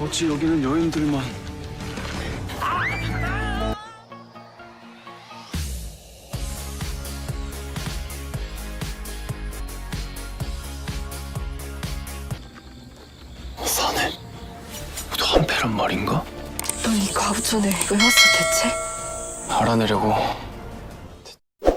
어찌 여기는 여인들만. 사내 모두 한패란 말인가? 넌 이 가부촌에 왜 왔어 대체? 알아내려고.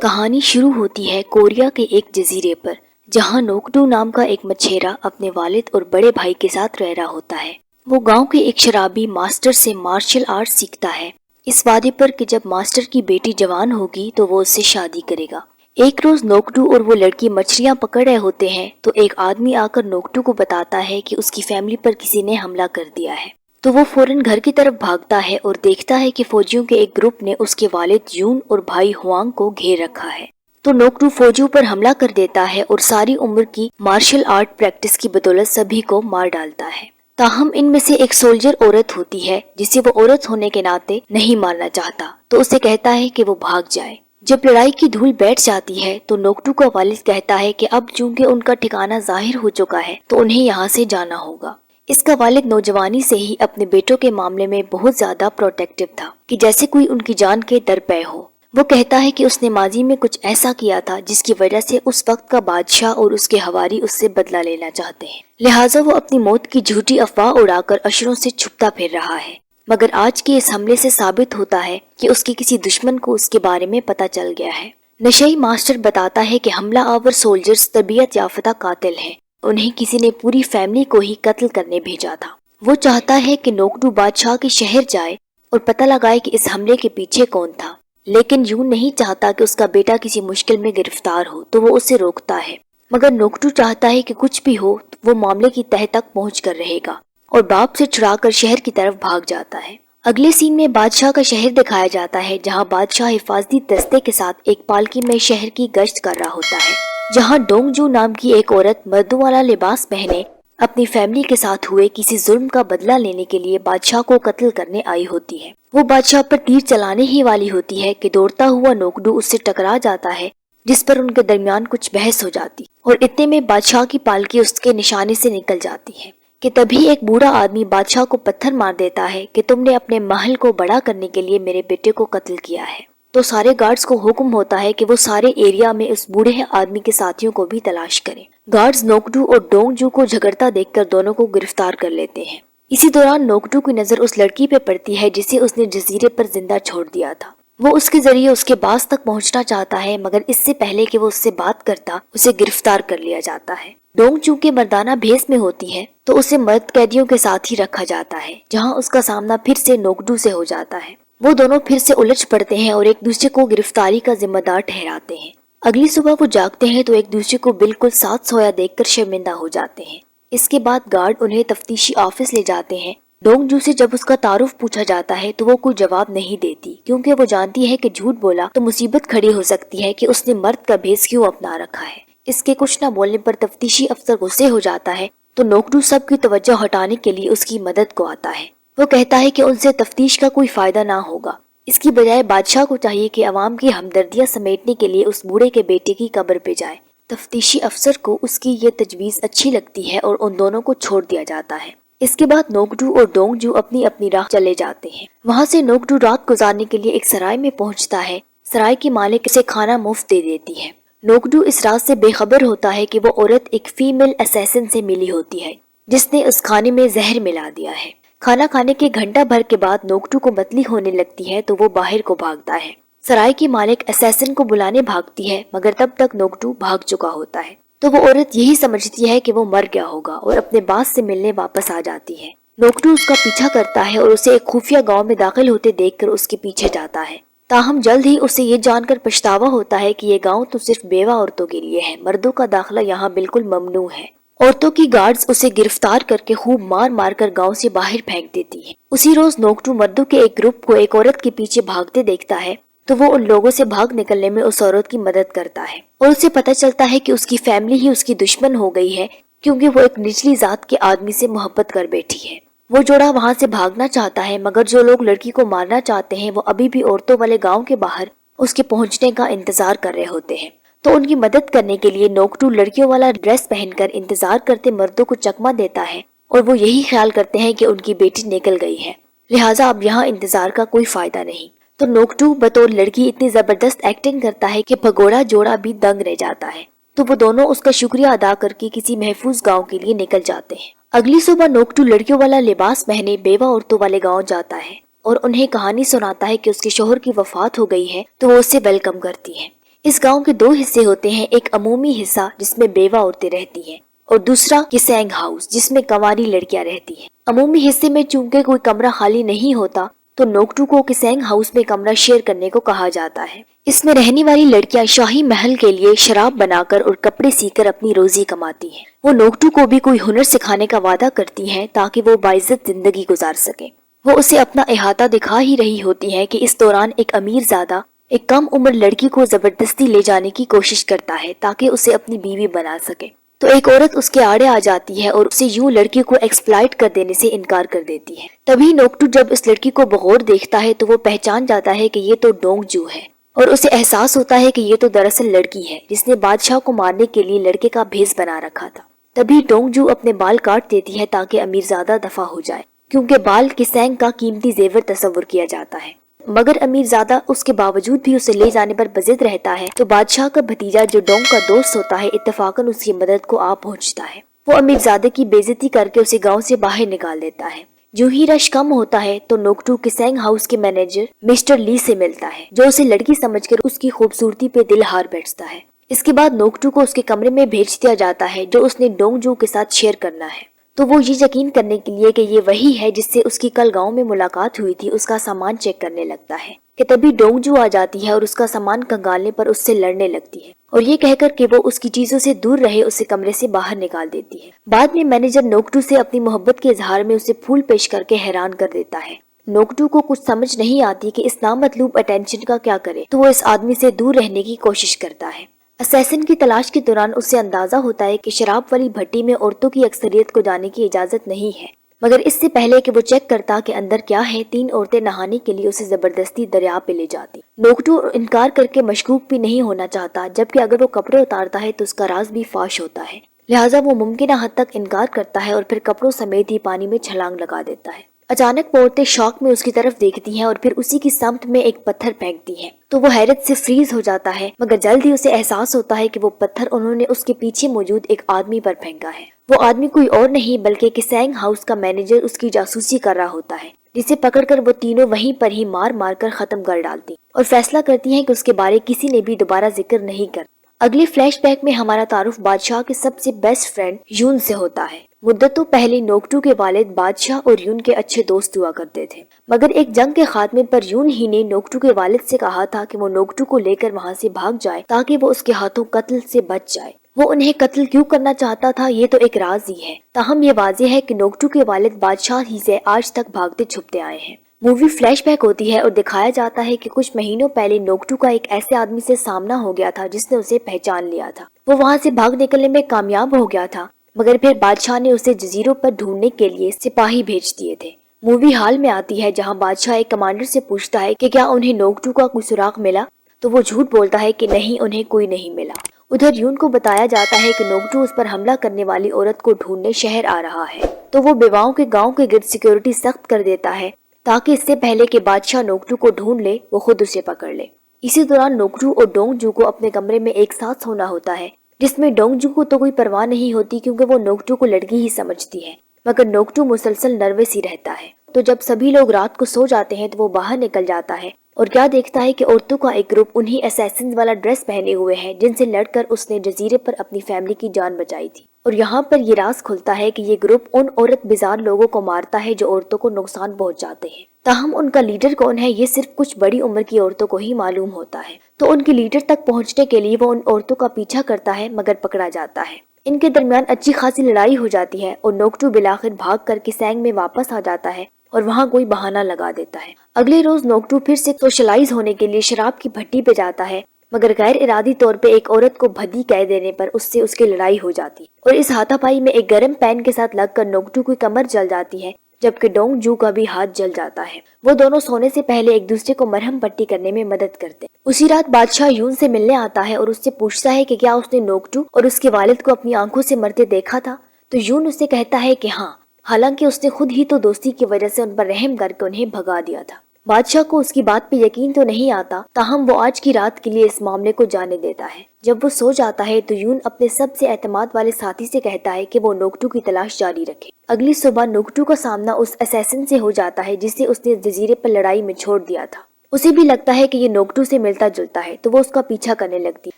कहानी शुरू होती है कोरिया के एक जजीरे पर, जहां नोकडू नाम का एक मछेरा अपने वालिद और बड़े भाई के साथ रह रहा होता है। वो गांव के एक शराबी मास्टर से मार्शल आर्ट सीखता है, इस वादे पर कि जब मास्टर की बेटी जवान होगी तो वो उससे शादी करेगा। एक रोज नोकडू और वो लड़की मछलियां पकड़ रहे होते हैं तो एक आदमी आकर नोकडू को बताता है कि उसकी फैमिली पर किसी ने हमला कर दिया है। तो वो फौरन घर की तरफ भागता है और देखता है कि फौजियों के एक ग्रुप ने उसके वालिद यून और भाई हुआंग को घेर रखा है। तो नोकडू फौजियों पर हमला कर देता है और सारी उम्र की मार्शल आर्ट प्रैक्टिस की बदौलत सभी को मार डालता है। ताहम इनमें से एक सोल्जर औरत होती है जिसे वो औरत होने के नाते नहीं मारना चाहता, तो उसे कहता है कि वो भाग जाए। जब लड़ाई की धूल बैठ जाती है तो नोकडू का वालिद कहता है कि अब चूंकि उनका ठिकाना जाहिर हो चुका है तो उन्हें यहाँ से जाना होगा। इसका वालिद नौजवानी से ही अपने बेटों के मामले में बहुत ज्यादा प्रोटेक्टिव था कि जैसे कोई उनकी जान के दर पे हो। वो कहता है कि उसने माजी में कुछ ऐसा किया था जिसकी वजह से उस वक्त का बादशाह और उसके हवारी उससे बदला लेना चाहते हैं, लिहाजा वो अपनी मौत की झूठी अफवाह उड़ाकर अशरों से छुपता फिर रहा है। मगर आज के इस हमले से साबित होता है कि उसके किसी दुश्मन को उसके बारे में पता चल गया है। नशई मास्टर बताता है कि हमला आवर सोल्जर्स तरबियत याफ्ता कातिल हैं, उन्हें किसी ने पूरी फैमिली को ही कत्ल करने भेजा था। वो चाहता है कि नोकडू बादशाह के शहर जाए और पता लगाए कि इस हमले के पीछे कौन था, लेकिन यूं नहीं चाहता कि उसका बेटा किसी मुश्किल में गिरफ्तार हो, तो वो उसे रोकता है। मगर नोकडू चाहता है कि कुछ भी हो तो वो मामले की तह तक पहुँच कर रहेगा और बाप से छुड़ाकर शहर की तरफ भाग जाता है। अगले सीन में बादशाह का शहर दिखाया जाता है, जहाँ बादशाह हिफाजती दस्ते के साथ एक पालकी में शहर की गश्त कर रहा होता है, जहाँ डोंगजू नाम की एक औरत मर्दों वाला लिबास पहने अपनी फैमिली के साथ हुए किसी जुर्म का बदला लेने के लिए बादशाह को कत्ल करने आई होती है। वो बादशाह पर तीर चलाने ही वाली होती है कि दौड़ता हुआ नोकडू उससे टकरा जाता है, जिस पर उनके दरमियान कुछ बहस हो जाती और इतने में बादशाह की पालकी उसके निशाने से निकल जाती है कि तभी एक बूढ़ा आदमी बादशाह को पत्थर मार देता है कि तुमने अपने महल को बड़ा करने के लिए मेरे बेटे को कत्ल किया है। तो सारे गार्ड्स को हुक्म होता है कि वो सारे एरिया में उस बूढ़े आदमी के साथियों को भी तलाश करें। गार्ड्स नोकडू और डोंगजू को झगड़ता देखकर दोनों को गिरफ्तार कर लेते हैं। इसी दौरान नोकडू की नजर उस लड़की पे पड़ती है जिसे उसने जजीरे पर जिंदा छोड़ दिया था। वो उसके जरिए उसके पास तक पहुंचना चाहता है, मगर इससे पहले कि वो उससे बात करता उसे गिरफ्तार कर लिया जाता है। डोंगजू के मर्दाना भेस में होती है तो उसे मर्द कैदियों के साथ ही रखा जाता है, जहाँ उसका सामना फिर से नोकडू से हो जाता है। वो दोनों फिर से उलझ पड़ते हैं और एक दूसरे को गिरफ्तारी का जिम्मेदार ठहराते हैं। अगली सुबह वो जागते हैं तो एक दूसरे को बिल्कुल साथ सोया देखकर शर्मिंदा हो जाते हैं। इसके बाद गार्ड उन्हें तफ्तीशी ऑफिस ले जाते हैं। डोंगजू से जब उसका तारुफ पूछा जाता है तो वो कोई जवाब नहीं देती, क्योंकि वो जानती है कि झूठ बोला तो मुसीबत खड़ी हो सकती है कि उसने मर्द का भेस क्यों अपना रखा है। इसके कुछ न बोलने पर तफ्तीशी अफसर गुस्से हो जाता है तो नोकडू सबकी तवज्जो हटाने के लिए उसकी मदद को आता है। वो कहता है कि उनसे तफ्तीश का कोई फायदा ना होगा, इसकी बजाय बादशाह को चाहिए कि अवाम की हमदर्दियां समेटने के लिए उस बूढ़े के बेटे की कब्र पे जाए। तफ्तीशी अफसर को उसकी ये तजवीज अच्छी लगती है और उन दोनों को छोड़ दिया जाता है। इसके बाद नोकडू और डोंगजू अपनी अपनी राह चले जाते हैं। वहाँ से नोकडू रात गुजारने के लिए एक सराय में पहुँचता है। सराय की मालिक उसे खाना मुफ्त दे देती है। नोकडू इस रात से बेखबर होता है कि वो औरत एक फीमेल असैसिन से मिली होती है, जिसने उस खाने में जहर मिला दिया है। खाना खाने के घंटा भर के बाद नोकडू को बदली होने लगती है तो वो बाहर को भागता है। सराय की मालिक असैसिन को बुलाने भागती है, मगर तब तक नोकडू भाग चुका होता है। तो वो औरत यही समझती है कि वो मर गया होगा और अपने बास से मिलने वापस आ जाती है। नोकडू उसका पीछा करता है और उसे एक खुफिया गांव में दाखिल होते देखकर उसके पीछे जाता है। ताहम जल्द ही उसे ये जानकर पछतावा होता है कि ये गांव तो सिर्फ बेवा औरतों के लिए है, मर्दों का दाखिला यहाँ बिल्कुल ममनू है। औरतों की गार्ड्स उसे गिरफ्तार करके खूब मार मार कर गाँव से बाहर फेंक देती है। उसी रोज नोकडू मर्दों के एक ग्रुप को एक औरत के पीछे भागते देखता है तो वो उन लोगों से भाग निकलने में उस औरत की मदद करता है और उसे पता चलता है कि उसकी फैमिली ही उसकी दुश्मन हो गई है, क्योंकि वो एक निचली जात के आदमी से मोहब्बत कर बैठी है। वो जोड़ा वहाँ से भागना चाहता है, मगर जो लोग लड़की को मारना चाहते हैं वो अभी भी औरतों वाले गाँव के बाहर उसके पहुँचने का इंतजार कर रहे होते हैं। तो उनकी मदद करने के लिए नोकडू लड़कियों वाला ड्रेस पहनकर इंतजार करते मर्दों को चकमा देता है اور وہ یہی خیال کرتے ہیں کہ ان کی بیٹی نکل گئی ہے، لہٰذا اب یہاں انتظار کا کوئی فائدہ نہیں۔ تو نوکٹو بطور لڑکی اتنی زبردست ایکٹنگ کرتا ہے کہ بھگوڑا جوڑا بھی دنگ رہ جاتا ہے۔ تو وہ دونوں اس کا شکریہ ادا کر کے کسی محفوظ گاؤں کے لیے نکل جاتے ہیں۔ اگلی صبح نوکٹو لڑکیوں والا لباس پہنے بیوہ عورتوں والے گاؤں جاتا ہے اور انہیں کہانی سناتا ہے کہ اس کے شوہر کی وفات ہو گئی ہے، تو وہ اسے ویلکم کرتی ہیں۔ اس گاؤں کے 2 حصے ہوتے ہیں، ایک عمومی حصہ جس میں بیوہ عورتیں رہتی ہیں اور دوسرا کسینگ ہاؤس جس میں کنواری لڑکیاں رہتی ہیں۔ عمومی حصے میں چونکہ کوئی کمرہ خالی نہیں ہوتا تو نوکٹو کو کسینگ ہاؤس میں کمرہ شیئر کرنے کو کہا جاتا ہے۔ اس میں رہنے والی لڑکیاں شاہی محل کے لیے شراب بنا کر اور کپڑے سی کر اپنی روزی کماتی ہیں۔ وہ نوکٹو کو بھی کوئی ہنر سکھانے کا وعدہ کرتی ہیں تاکہ وہ باعزت زندگی گزار سکے۔ وہ اسے اپنا احاطہ دکھا ہی رہی ہوتی ہے کہ اس دوران ایک امیر زادہ ایک کم عمر لڑکی کو زبردستی لے جانے کی کوشش کرتا ہے تاکہ اسے اپنی بیوی بنا سکے۔ تو ایک عورت اس کے آڑے آ جاتی ہے اور اسے یوں لڑکی کو ایکسپلائٹ کر دینے سے انکار کر دیتی ہے۔ تبھی نوکٹو جب اس لڑکی کو بغور دیکھتا ہے تو وہ پہچان جاتا ہے کہ یہ تو ڈونگ جو ہے، اور اسے احساس ہوتا ہے کہ یہ تو دراصل لڑکی ہے جس نے بادشاہ کو مارنے کے لیے لڑکے کا بھیس بنا رکھا تھا۔ تبھی ڈونگ جو اپنے بال کاٹ دیتی ہے تاکہ امیرزادہ دفع ہو جائے، کیونکہ بال کسینگ کا قیمتی زیور تصور کیا جاتا ہے۔ مگر امیرزادہ اس کے باوجود بھی اسے لے جانے پر بضد رہتا ہے تو بادشاہ کا بھتیجا جو ڈونگ کا دوست ہوتا ہے اتفاقاً اس کی مدد کو آ پہنچتا ہے۔ وہ امیرزادے کی بے عزتی کر کے اسے گاؤں سے باہر نکال دیتا ہے۔ جو ہی رش کم ہوتا ہے تو نوکٹو کسینگ ہاؤس کے مینیجر مسٹر لی سے ملتا ہے جو اسے لڑکی سمجھ کر اس کی خوبصورتی پہ دل ہار بیٹھتا ہے۔ اس کے بعد نوکٹو کو اس کے کمرے میں بھیج دیا جاتا ہے جو اس نے ڈونگ جو کے ساتھ شیئر کرنا ہے۔ تو وہ یہ یقین کرنے کے لیے کہ یہ وہی ہے جس سے اس کی کل گاؤں میں ملاقات ہوئی تھی اس کا سامان چیک کرنے لگتا ہے کہ تبھی ڈونگ جو آ جاتی ہے اور اس کا سامان کنگالنے پر اس سے لڑنے لگتی ہے اور یہ کہہ کر کہ وہ اس کی چیزوں سے دور رہے اسے کمرے سے باہر نکال دیتی ہے۔ بعد میں مینیجر نوکٹو سے اپنی محبت کے اظہار میں اسے پھول پیش کر کے حیران کر دیتا ہے۔ نوکٹو کو کچھ سمجھ نہیں آتی کہ اس نامطلوب اٹینشن کا کیا کرے تو وہ اس آدمی سے دور رہنے کی کوشش کرتا ہے۔ اسیسن کی تلاش کے دوران اسے اندازہ ہوتا ہے کہ شراب والی بھٹی میں عورتوں کی اکثریت کو جانے کی اجازت نہیں ہے، مگر اس سے پہلے کہ وہ چیک کرتا کہ اندر کیا ہے 3 عورتیں نہانے کے لیے اسے زبردستی دریا پہ لے جاتی۔ نوکٹو انکار کر کے مشکوک بھی نہیں ہونا چاہتا، جبکہ اگر وہ کپڑے اتارتا ہے تو اس کا راز بھی فاش ہوتا ہے، لہٰذا وہ ممکنہ حد تک انکار کرتا ہے اور پھر کپڑوں سمیت ہی پانی میں چھلانگ لگا دیتا ہے۔ اچانک وہ عورتیں شوق میں اس کی طرف دیکھتی ہیں اور پھر اسی کی سمت میں ایک پتھر پھینکتی ہیں تو وہ حیرت سے فریز ہو جاتا ہے، مگر جلد ہی اسے احساس ہوتا ہے کہ وہ پتھر انہوں نے اس کے پیچھے موجود ایک آدمی پر پھینکا ہے۔ وہ آدمی کوئی اور نہیں بلکہ کسینگ ہاؤس کا مینیجر اس کی جاسوسی کر رہا ہوتا ہے، جسے پکڑ کر وہ تینوں وہیں پر ہی مار مار کر ختم کر ڈالتی اور فیصلہ کرتی ہیں کہ اس کے بارے کسی نے بھی دوبارہ ذکر نہیں کر۔ اگلے فلیش بیک میں ہمارا تعارف بادشاہ کے سب سے بیسٹ فرینڈ یون سے ہوتا ہے۔ مدتوں پہلے نوکٹو کے والد بادشاہ اور یون کے اچھے دوست ہوا کرتے تھے، مگر ایک جنگ کے خاتمے پر یون ہی نے نوکٹو کے والد سے کہا تھا کہ وہ نوکٹو کو لے کر وہاں سے بھاگ جائے تاکہ وہ اس کے ہاتھوں قتل سے بچ جائے۔ وہ انہیں قتل کیوں کرنا چاہتا تھا یہ تو ایک راز ہی ہے، تاہم یہ واضح ہے کہ نوکٹو کے والد بادشاہ ہی سے آج تک بھاگتے چھپتے آئے ہیں۔ مووی فلیش بیک ہوتی ہے اور دکھایا جاتا ہے کہ کچھ مہینوں پہلے نوکٹو کا ایک ایسے آدمی سے سامنا ہو گیا تھا جس نے اسے پہچان لیا تھا۔ وہ وہاں سے بھاگ نکلنے میں کامیاب ہو گیا تھا، مگر پھر بادشاہ نے اسے جزیروں پر ڈھونڈنے کے لیے سپاہی بھیج دیے تھے۔ مووی حال میں آتی ہے جہاں بادشاہ ایک کمانڈر سے پوچھتا ہے کہ کیا انہیں نوکٹو کا کوئی سراغ ملا، تو وہ جھوٹ بولتا ہے کہ نہیں، انہیں کوئی نہیں ملا۔ ادھر یون کو بتایا جاتا ہے کہ نوکٹو اس پر حملہ کرنے والی عورت کو ڈھونڈنے شہر آ رہا ہے، تو وہ بیواؤں کے گاؤں کے گرد سیکیورٹی سخت کر دیتا ہے تاکہ اس سے پہلے کہ بادشاہ نوکٹو کو ڈھونڈ لے وہ خود اسے پکڑ لے۔ اسی دوران نوکٹو اور ڈونگ جو کو اپنے کمرے میں ایک ساتھ سونا ہوتا ہے، جس میں ڈونگ جو کو تو کوئی پرواہ نہیں ہوتی کیونکہ وہ نوکٹو کو لڑکی ہی سمجھتی ہے، مگر نوکٹو مسلسل نروس ہی رہتا ہے۔ تو جب سبھی لوگ رات کو سو جاتے ہیں تو وہ باہر نکل جاتا ہے اور کیا دیکھتا ہے کہ عورتوں کا ایک گروپ انہی اسیسنز والا ڈریس پہنے ہوئے ہیں جن سے لڑ کر اس نے جزیرے پر اپنی فیملی کی جان بچائی تھی۔ اور یہاں پر یہ راز کھلتا ہے کہ یہ گروپ ان عورت بیزار لوگوں کو مارتا ہے جو عورتوں کو نقصان پہنچاتے ہیں، تاہم ان کا لیڈر کون ہے یہ صرف کچھ بڑی عمر کی عورتوں کو ہی معلوم ہوتا ہے۔ تو ان کے لیڈر تک پہنچنے کے لیے وہ ان عورتوں کا پیچھا کرتا ہے مگر پکڑا جاتا ہے۔ ان کے درمیان اچھی خاصی لڑائی ہو جاتی ہے اور نوکٹو بالآخر بھاگ کر کسینگ میں واپس آ جاتا ہے اور وہاں کوئی بہانہ لگا دیتا ہے۔ اگلے روز نوکٹو پھر سے سوشلائز ہونے کے لیے شراب کی بھٹی پہ جاتا ہے، مگر غیر ارادی طور پہ ایک عورت کو بھدی کہہ دینے پر اس سے اس کی لڑائی ہو جاتی اور اس ہاتھا پائی میں ایک گرم پین کے ساتھ لگ کر نوکٹو کی کمر جل جاتی ہے، جبکہ ڈونگ جو کا بھی ہاتھ جل جاتا ہے۔ وہ دونوں سونے سے پہلے ایک دوسرے کو مرہم پٹی کرنے میں مدد کرتے ہیں۔ اسی رات بادشاہ یون سے ملنے آتا ہے اور اس سے پوچھتا ہے کہ کیا اس نے نوکٹو اور اس کے والد کو اپنی آنکھوں سے مرتے دیکھا تھا، تو یون اس سے کہتا ہے کہ ہاں، हालांकि उसने खुद ही तो दोस्ती की वजह से उन पर रहम करके उन्हें भगा दिया था। बादशाह को उसकी बात पे यकीन तो नहीं आता, ताहम वो आज की रात के लिए इस मामले को जाने देता है। जब वो सो जाता है तो यून अपने सबसे एतमाद वाले साथी से कहता है कि वो नोकटू की तलाश जारी रखे। अगली सुबह नोकटू का सामना उस असैसिन से हो जाता है जिसे उसने जजीरे पर लड़ाई में छोड़ दिया था। उसे भी लगता है कि ये नोकटू से मिलता जुलता है, तो वो उसका पीछा करने लगती।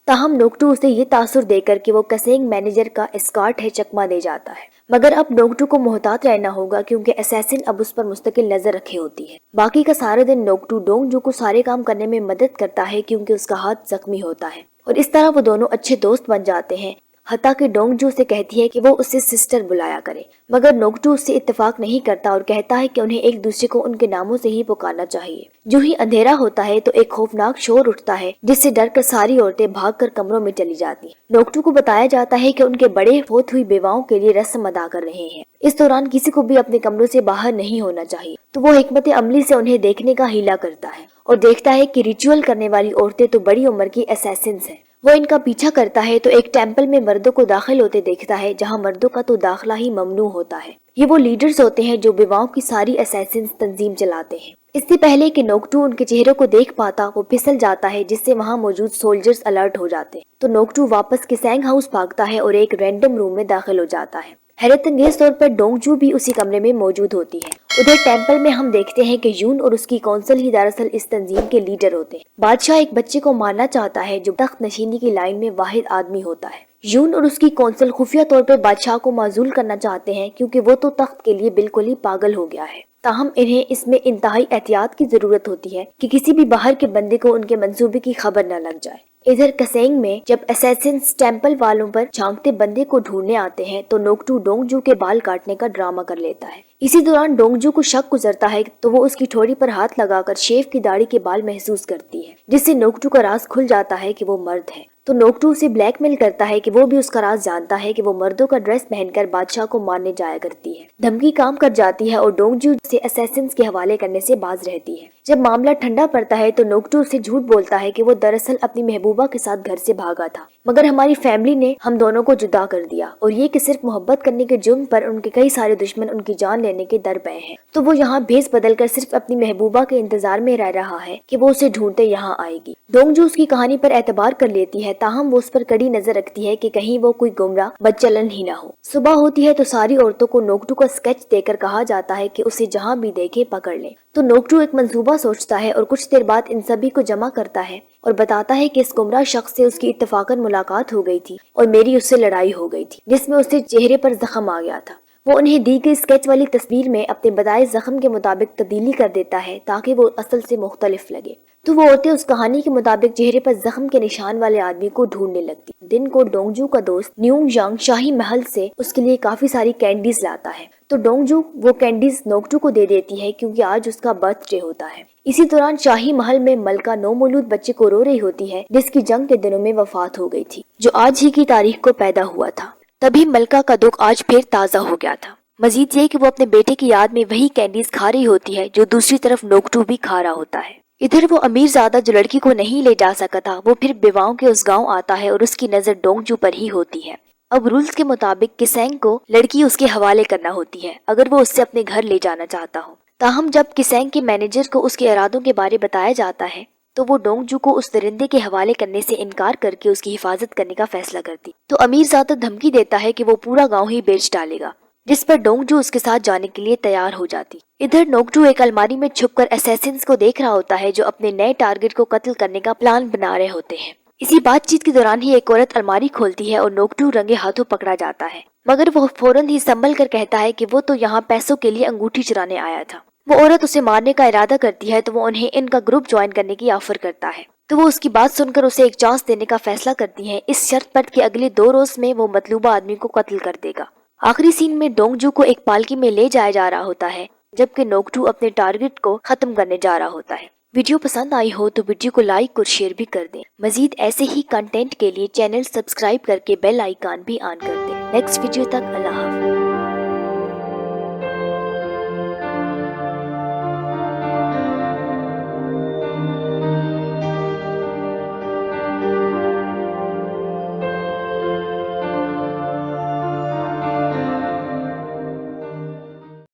ताहम नोकटू उसे ये तासुर देकर कि वो कसेंग मैनेजर का एस्कॉर्ट है चकमा दे जाता है। मगर अब नोकटू को मोहतात रहना होगा क्योंकि असैसिन अब उस पर मुस्तकिल नजर रखे होती है। बाकी का सारा दिन नोकटू डोंगजू को सारे काम करने में मदद करता है क्योंकि उसका हाथ जख्मी होता है और इस तरह वो दोनों अच्छे दोस्त बन जाते हैं। हत्ता कि डोंगजू से कहती है कि वो उससे सिस्टर बुलाया करे, मगर नोकटू उससे इत्तेफाक नहीं करता और कहता है कि उन्हें एक दूसरे को उनके नामों से ही पुकारना चाहिए। जो ही अंधेरा होता है तो एक खौफनाक शोर उठता है जिससे डरकर सारी औरतें भागकर कमरों में चली जाती। नोकटू को बताया जाता है कि उनके बड़े फौत हुई बेवाओं के लिए रस्म अदा कर रहे हैं। इस दौरान किसी को भी अपने कमरों से बाहर नहीं होना चाहिए, तो वो हिकमत अमली से उन्हें देखने का हीला करता है और देखता है कि रिचुअल करने वाली औरतें तो बड़ी उम्र की असैसिन्स हैं। वो इनका पीछा करता है तो एक टेंपल में मर्दों को दाखिल होते देखता है जहां मर्दों का तो दाखिला ही ममनू होता है। ये वो लीडर्स होते हैं जो विवाहों की सारी असैसिन्स तंजीम चलाते हैं। इससे पहले कि नोकटू उनके चेहरों को देख पाता वो फिसल जाता है जिससे वहां मौजूद सोल्जर्स अलर्ट हो जाते हैं। तो नोकटू वापस किसैंग हाउस भागता है और एक रैंडम रूम में दाखिल हो जाता है। हैरत अंगेज तौर पर डोंगजू भी उसी कमरे में मौजूद होती है। उधर टेंपल में हम देखते हैं कि यून और उसकी कौंसिल ही दरअसल इस तंजीम के लीडर होते हैं। बादशाह एक बच्चे को मारना चाहता है जो तख्त नशीनी की लाइन में वाहिद आदमी होता है। यून और उसकी कौंसिल खुफिया तौर पर बादशाह को माजूल करना चाहते हैं क्योंकि वो तो तख्त के लिए बिल्कुल ही पागल हो गया है। ताहम इन्हें इसमें इंतहाई एहतियात की जरूरत होती है कि किसी भी बाहर के बंदे को उनके मंसूबे की खबर न लग जाए। इधर कसेंग में जब असैसिन्स टेंपल वालों पर झांकते बंदे को ढूंढने आते हैं तो नोकटू डोंगजू के बाल काटने का ड्रामा कर लेता है। इसी दौरान डोंगजू को शक गुजरता है तो वो उसकी ठोड़ी पर हाथ लगाकर शेफ की दाढ़ी के बाल महसूस करती है, जिससे नोकटू का राज खुल जाता है कि वो मर्द है। तो नोकटू उसे ब्लैकमेल करता है कि वो भी उसका राज जानता है कि वो मर्दों का ड्रेस पहनकर बादशाह को मारने जाया करती है। धमकी काम कर जाती है और डोंगजू से असैसिन्स के हवाले करने से बाज रहती है। जब मामला ठंडा पड़ता है तो नोकटू उसे झूठ बोलता है कि वो दरअसल अपनी महबूबा के साथ घर से भागा था, मगर हमारी फैमिली ने हम दोनों को जुदा कर दिया और ये कि सिर्फ मोहब्बत करने के जुर्म पर उनके कई सारे दुश्मन उनकी जान लेने के दर पे हैं। तो वो यहाँ भेस बदल कर सिर्फ अपनी महबूबा के इंतजार में रह रहा है कि वो उसे ढूंढते यहाँ आएगी। डोंगजू उसकी कहानी पर एतबार कर लेती है, ताहम वो उस पर कड़ी नजर रखती है कि कहीं वो कोई गुमराह बदचलन ही ना हो। सुबह होती है तो सारी औरतों को नोकटू का स्केच देकर कहा जाता है कि उसे जहाँ भी देखे पकड़ ले। तो नोकटू एक मंसूबा सोचता है और कुछ देर बाद इन सभी को जमा करता है और बताता है कि इस गुमराह शख्स से उसकी इत्तफाकन मुलाकात हो गई थी और मेरी उससे लड़ाई हो गई थी जिसमें उसके चेहरे पर जख्म आ गया था। वो उन्हें दी गई स्केच वाली तस्वीर में अपने बताए जख्म के मुताबिक तब्दीली कर देता है ताकि वो असल से मुख्तलिफ लगे। तो वो औरतें उस कहानी के मुताबिक चेहरे पर जख्म के निशान वाले आदमी को ढूंढने लगती। दिन को डोंगजू का दोस्त न्यूंग यांग शाही महल से उसके लिए काफी सारी कैंडीज लाता है, तो डोंगजू वो कैंडीज नोकटू को दे देती है क्योंकि आज उसका बर्थडे होता है। इसी दौरान शाही महल में मलका नौमौलूद बच्चे को रो रही होती है जिसकी जंग के दिनों में वफात हो गई थी, जो आज ही की तारीख को पैदा हुआ था। तभी मलका का दुख आज फिर ताज़ा हो गया था। मजीद ये कि वो अपने बेटे की याद में वही कैंडीज खा रही होती है जो दूसरी तरफ नोकटू भी खा रहा होता है। इधर वो अमीरजादा जो लड़की को नहीं ले जा सका था वो फिर बेवाओं के उस गांव आता है और उसकी नजर डोंगजू पर ही होती है। अब रूल्स के मुताबिक किसैंग को लड़की उसके हवाले करना होती है अगर वो उससे अपने घर ले जाना चाहता हो। ताहम जब किसैंग के मैनेजर को उसके इरादों के बारे बताया जाता है तो वो डोंगजू को उस दरिंदे के हवाले करने से इनकार करके उसकी हिफाजत करने का फैसला करती। तो अमीरजादा धमकी देता है कि वो पूरा गाँव ही बेच डालेगा, जिस पर डोंगजू उसके साथ जाने के लिए तैयार हो जाती। इधर नोकटू एक अलमारी में छुपकर असैसिन्स को देख रहा होता है जो अपने नए टारगेट को कत्ल करने का प्लान बना रहे होते हैं। इसी बातचीत के दौरान ही एक औरत अलमारी खोलती है और नोकटू रंगे हाथों पकड़ा जाता है, मगर वो फौरन ही संभल कर कहता है कि वो तो यहाँ पैसों के लिए अंगूठी चुराने आया था। वो औरत उसे मारने का इरादा करती है तो वो उन्हें इनका ग्रुप ज्वाइन करने की ऑफर करता है, तो वो उसकी बात सुनकर उसे एक चांस देने का फैसला करती है इस शर्त पर कि अगले 2 रोज में वो मतलूबा आदमी को कत्ल कर देगा। आखिरी सीन में डोंगजू को एक पालकी में ले जाया जा रहा होता है जबकि नोकटू अपने टारगेट को खत्म करने जा रहा होता है। वीडियो पसंद आई हो तो वीडियो को लाइक और शेयर भी कर दें। मजीद ऐसे ही कंटेंट के लिए चैनल सब्सक्राइब करके बेल आइकन भी ऑन कर दें। नेक्स्ट वीडियो तक अल्लाह हाफ़िज़।